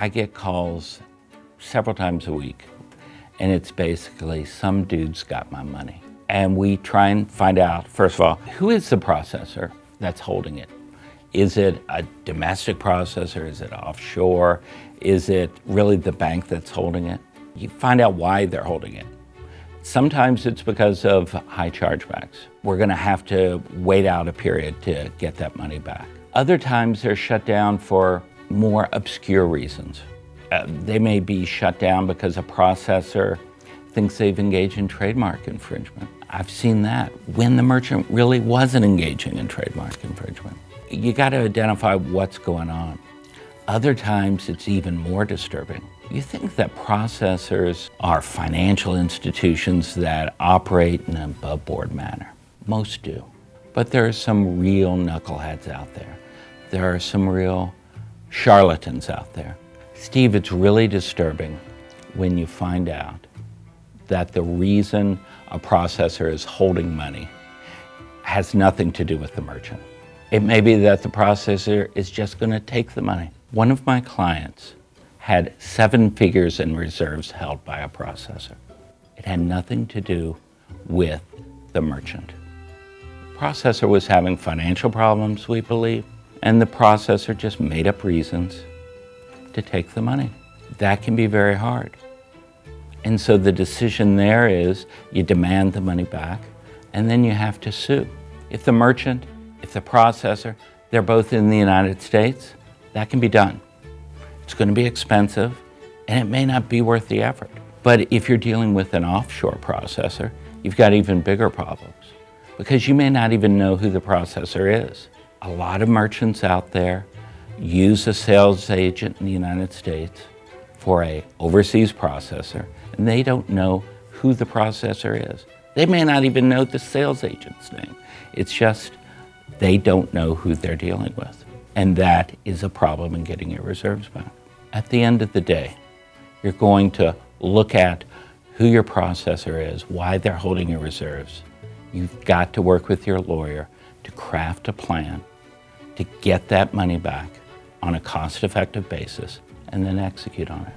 I get calls several times a week, and it's basically some dude's got my money. And we try and find out, first of all, who is the processor that's holding it? Is it a domestic processor? Is it offshore? Is it really the bank that's holding it? You find out why they're holding it. Sometimes it's because of high chargebacks. We're going to have to wait out a period to get that money back. Other times they're shut down for more obscure reasons. They may be shut down because a processor thinks they've engaged in trademark infringement. I've seen that when the merchant really wasn't engaging in trademark infringement. You got to identify what's going on. Other times it's even more disturbing. You think that processors are financial institutions that operate in an above-board manner. Most do. But there are some real knuckleheads out there. There are some real charlatans out there. Steve, it's really disturbing when you find out that the reason a processor is holding money has nothing to do with the merchant. It may be that the processor is just going to take the money. One of my clients had 7 figures in reserves held by a processor. It had nothing to do with the merchant. The processor was having financial problems, we believe, and the processor just made up reasons to take the money. That can be very hard. And so the decision there is you demand the money back, and then you have to sue. If the merchant, if the processor, they're both in the United States, that can be done. It's going to be expensive, and it may not be worth the effort. But if you're dealing with an offshore processor, you've got even bigger problems, because you may not even know who the processor is. A lot of merchants out there use a sales agent in the United States for an overseas processor, and they don't know who the processor is. They may not even know the sales agent's name. It's just they don't know who they're dealing with. And that is a problem in getting your reserves back. At the end of the day, you're going to look at who your processor is, why they're holding your reserves. You've got to work with your lawyer to craft a plan to get that money back on a cost-effective basis and then execute on it.